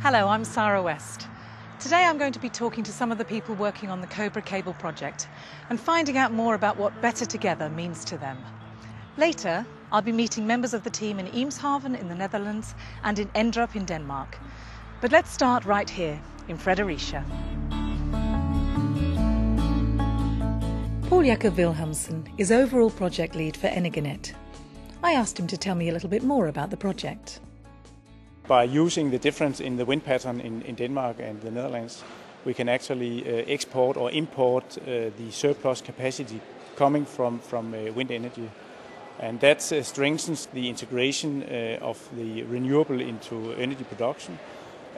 Hello, I'm Sarah West. Today I'm going to be talking to some of the people working on the COBRAcable project and finding out more about what better together means to them. Later, I'll be meeting members of the team in Eemshaven in the Netherlands and in Endrup in Denmark. But let's start right here in Fredericia. Paul Jakob Wilhelmsen is overall project lead for Energinet. I asked him to tell me a little bit more about the project. By using the difference in the wind pattern in Denmark and the Netherlands, we can actually export or import the surplus capacity coming from wind energy. And that strengthens the integration of the renewable into energy production.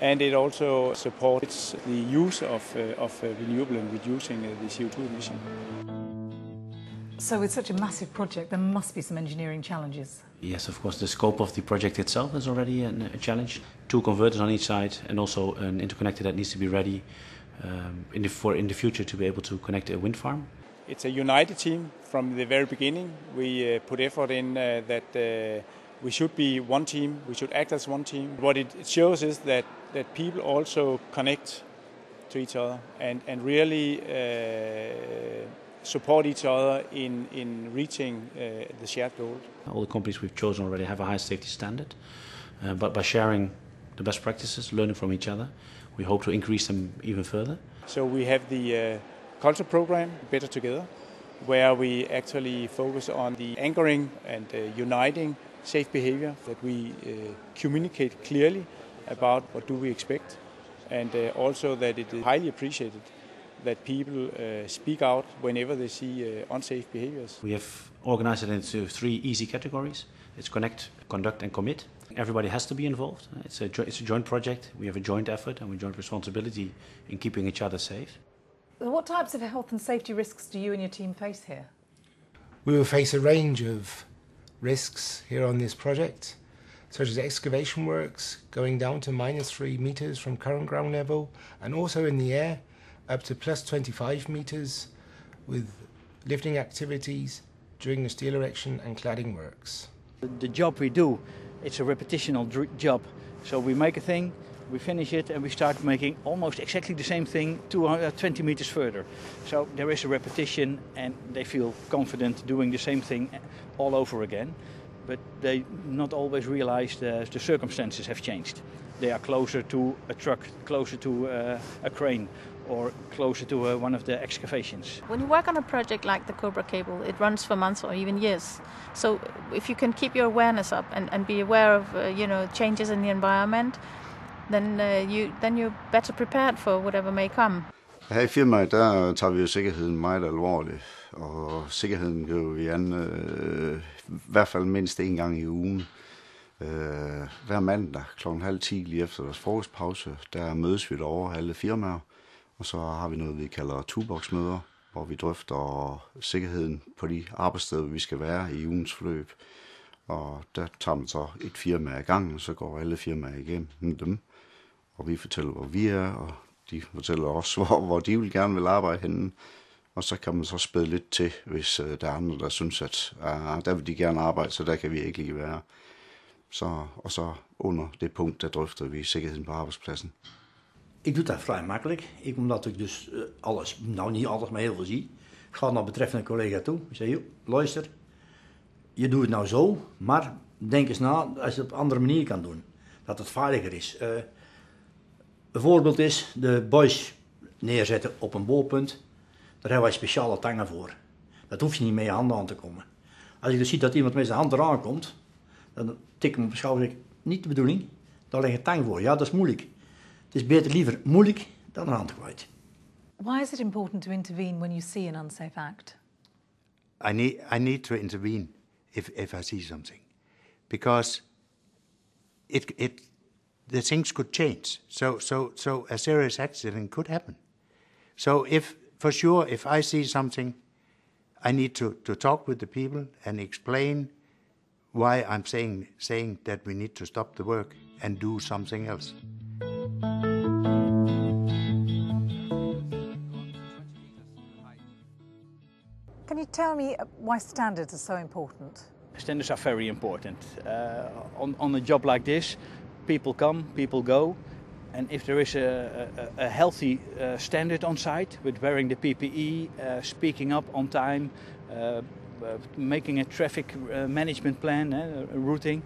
And it also supports the use of renewable and reducing the CO2 emission. So with such a massive project, there must be some engineering challenges. Yes, of course, the scope of the project itself is already a challenge. 2 converters on each side and also an interconnector that needs to be ready in the future to be able to connect a wind farm. It's a united team from the very beginning. We put effort in that we should be one team, we should act as one team. What it shows is that people also connect to each other and really support each other in reaching the shared goal. All the companies we've chosen already have a high safety standard, but by sharing the best practices, learning from each other, we hope to increase them even further. So we have the culture program, Better Together, where we actually focus on the anchoring and uniting safe behavior, that we communicate clearly about what do we expect, and also that it is highly appreciated that people speak out whenever they see unsafe behaviors. We have organized it into 3 easy categories. It's connect, conduct and commit. Everybody has to be involved. It's a joint project. We have a joint effort and a joint responsibility in keeping each other safe. What types of health and safety risks do you and your team face here? We will face a range of risks here on this project, such as excavation works going down to -3 meters from current ground level, and also in the air up to +25 meters with lifting activities during the steel erection and cladding works. The job we do, it's a repetitional job. So we make a thing, we finish it and we start making almost exactly the same thing 20 meters further. So there is a repetition and they feel confident doing the same thing all over again. But they not always realize the circumstances have changed. They are closer to a truck, closer to a crane, or closer to one of the excavations. When you work on a project like the COBRAcable, it runs for months or even years. So if you can keep your awareness up and be aware of changes in the environment, then you're better prepared for whatever may come. Her i firmaet, der tager vi jo sikkerheden meget alvorligt, og sikkerheden gør vi an i hvert fald mindst 1 gang i ugen. Hver mandag kl. 9:30 lige efter vores frokostpause, der mødes vi derovre alle firmaer, og så har vi noget, vi kalder toolbox-møder, hvor vi drøfter sikkerheden på de arbejdssteder, vi skal være i ugens forløb. Og der tager man så et firma ad gangen, og så går alle firmaer igennem dem, og vi fortæller, hvor vi er, og de fortæller også, hvor de vil gerne vil arbejde henne. Og så kan man så spæde lidt til, hvis der er andre, der synes, at der vil de gerne arbejde, så der kan vi ikke lige være. Og så under det punkt, der drøfter vi sikkerheden på arbeidspladsen. Ik doe dat vrij makkelijk. Omdat ik dus alles, nou niet alles, maar heel veel zie. Ik ga naar betreffende collega toe. Ik zeg, joh, luister, je doet het nou zo, maar denk eens na als je het op een andere manier kan doen. Dat het veiliger is. Een voorbeeld is de buis neerzetten op een boorpunt. Daar hebben wij speciale tangen voor. Dat hoef je niet met je handen aan te komen. Als je dus ziet dat iemand met zijn hand eraan komt, dan tik ik hem op de schouder en zeg, niet de bedoeling, daar ligt een tang voor. Ja, dat is moeilijk. Het is beter liever moeilijk dan een hand kwijt. Why is it important to intervene when you see an unsafe act? I need to intervene if I see something, because the things could change. So a serious accident could happen. So if I see something, I need to talk with the people and explain why I'm saying that we need to stop the work and do something else. Can you tell me why standards are so important? Standards are very important. On a job like this, people come, people go. And if there is a healthy standard on site with wearing the PPE, speaking up on time, making a traffic management plan, routing,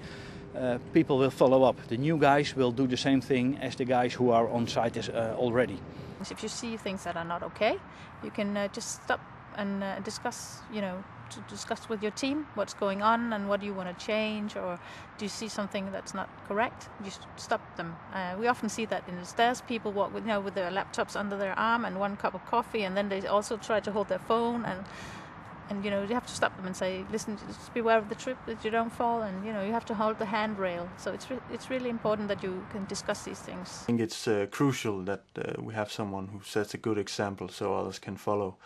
people will follow up. The new guys will do the same thing as the guys who are on site already. If you see things that are not okay, you can just stop and discuss, to discuss with your team what's going on and what you want to change, or do you see something that's not correct, you stop them. We often see that in the stairs, people walk with their laptops under their arm and one cup of coffee, and then they also try to hold their phone, and you have to stop them and say, listen, just beware of the trip, that you don't fall, and you have to hold the handrail. So it's really important that you can discuss these things. I think it's crucial that we have someone who sets a good example so others can follow.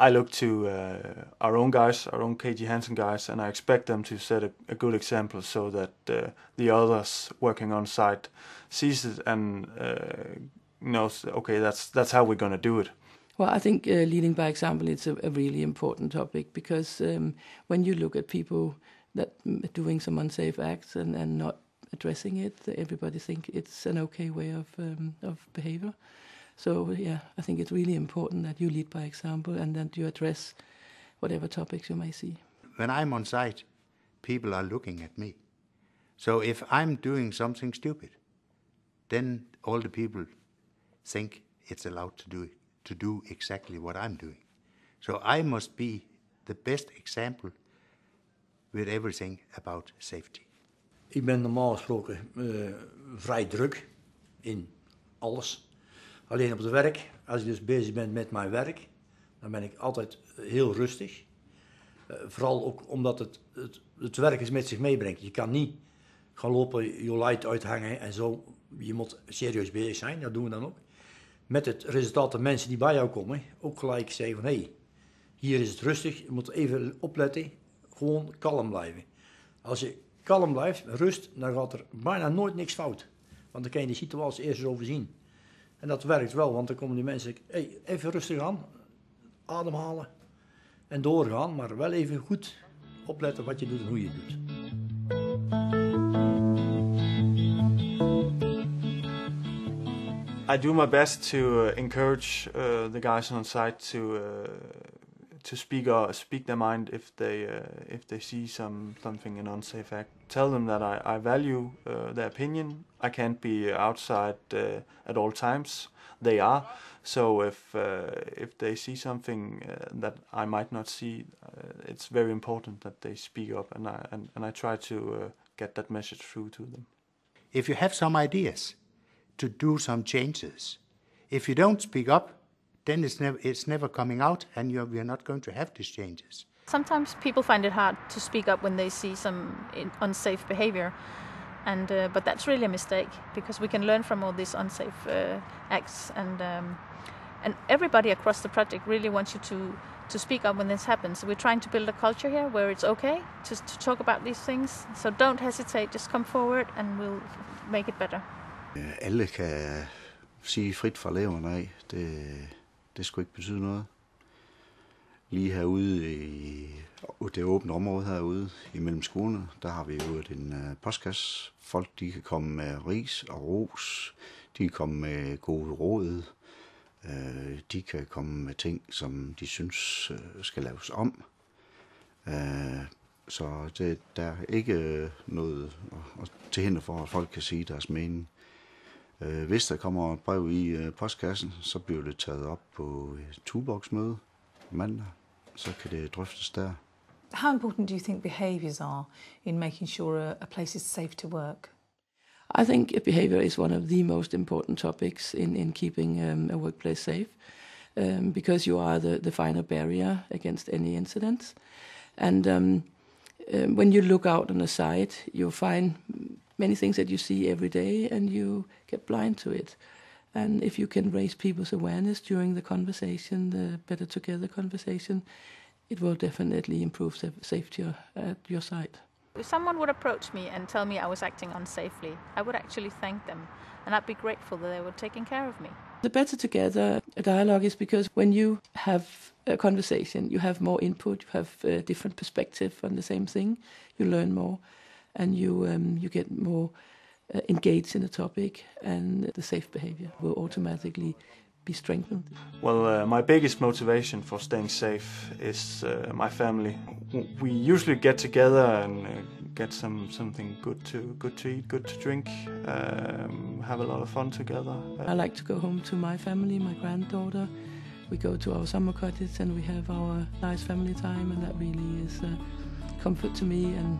I look to our own guys, our own KG Hansen guys, and I expect them to set a good example so that the others working on site sees it and knows, okay, that's how we're going to do it. Well, I think leading by example is a really important topic, because when you look at people that are doing some unsafe acts and not addressing it, everybody think it's an okay way of behavior. So yeah, I think it's really important that you lead by example and that you address whatever topics you may see. When I'm on site, people are looking at me. So if I'm doing something stupid, then all the people think it's allowed to do exactly what I'm doing. So I must be the best example with everything about safety. Ik ben normaal gesproken vrij druk in alles. Alleen op het werk, als ik dus bezig ben met mijn werk, dan ben ik altijd heel rustig. Vooral ook omdat het werk is met zich meebrengt. Je kan niet gaan lopen, je light uithangen en zo. Je moet serieus bezig zijn, dat doen we dan ook. Met het resultaat dat mensen die bij jou komen ook gelijk zeggen van, hé, hier is het rustig, je moet even opletten, gewoon kalm blijven. Als je kalm blijft, rust, dan gaat er bijna nooit niks fout. Want dan kan je die situatie eerst eens overzien. En dat werkt wel, want dan komen die mensen, hey, even rustig aan, ademhalen en doorgaan, maar wel even goed opletten wat je doet en hoe je het doet. I do my best to encourage the guys on site to speak their mind if they see something an unsafe act. Tell them that I value their opinion. I can't be outside at all times. They are. So if they see something that I might not see, it's very important that they speak up, and I try to get that message through to them. If you have some ideas to do some changes, if you don't speak up, then it's never coming out, and we're not going to have these changes. Sometimes people find it hard to speak up when they see some unsafe behavior, and but that's really a mistake, because we can learn from all these unsafe acts, and everybody across the project really wants you to speak up when this happens. We're trying to build a culture here where it's okay to talk about these things, so don't hesitate, just come forward and we'll make it better. Alle kan sige frit fra leveren af. Det skulle ikke betyde noget. Lige herude i det åbne område herude imellem skolerne, der har vi jo en postkasse. Folk, de kan komme med ris og ros. De kan komme med gode råd. De kan komme med ting, som de synes skal laves om. Så der er ikke noget til hinder for, at folk kan sige deres mening. Hvis der kommer et brev i postkassen, så bliver det taget op på et toolbox-møde mandag. Så kan det drøftes der. How important do you think behaviours are in making sure a place is safe to work? I think behavior is one of the most important topics in keeping a workplace safe, because you are the final barrier against any incidents. And when you look out on a site, you'll find many things that you see every day, and you get blind to it. And if you can raise people's awareness during the conversation, the Better Together conversation, it will definitely improve safety at your site. If someone would approach me and tell me I was acting unsafely, I would actually thank them, and I'd be grateful that they were taking care of me. The Better Together dialogue is because when you have a conversation, you have more input, you have a different perspective on the same thing, you learn more, and you get more engage in the topic, and the safe behavior will automatically be strengthened. Well, my biggest motivation for staying safe is my family. We usually get together and get something good to eat, good to drink, have a lot of fun together. I like to go home to my family, my granddaughter. We go to our summer cottage and we have our nice family time, and that really is comfort to me, and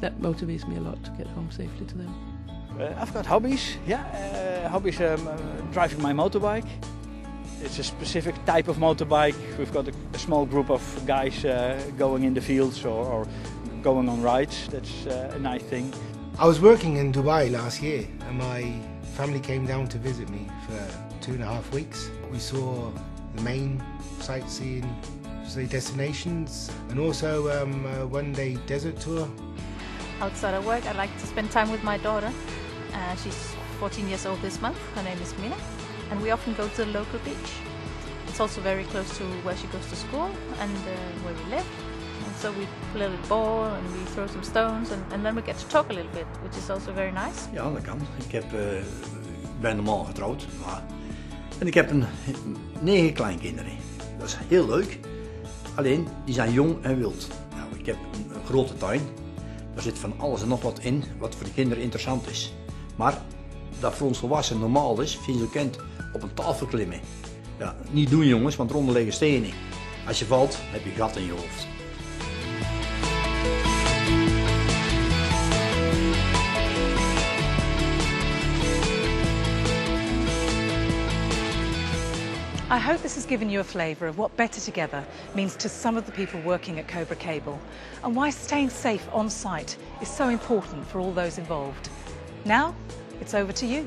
that motivates me a lot to get home safely to them. I've got hobbies, hobbies driving my motorbike. It's a specific type of motorbike. We've got a small group of guys going in the fields or going on rides. That's a nice thing. I was working in Dubai last year and my family came down to visit me for 2.5 weeks. We saw the main sightseeing destinations and also a one-day desert tour. Outside of work, I like to spend time with my daughter. She's 14 years old this month. Her name is Mina, and we often go to the local beach. It's also very close to where she goes to school and where we live. And so we play a little ball and we throw some stones, and then we get to talk a little bit, which is also very nice. Ja, dat kan. Ik ben normaal getrouwd, en ik heb 9 kleinkinderen. Dat is heel leuk. Alleen, die zijn jong en wild. Nou, ik heb een grote tuin. Daar zit van alles en nog wat in, wat voor de kinderen interessant is. Maar dat voor ons volwassenen normaal is, vind je bekend, op een tafel klimmen. Ja, niet doen jongens, want eronder liggen stenen. Als je valt, heb je een gat in je hoofd. I hope this has given you a flavour of what better together means to some of the people working at COBRAcable, and why staying safe on site is so important for all those involved. Now, it's over to you.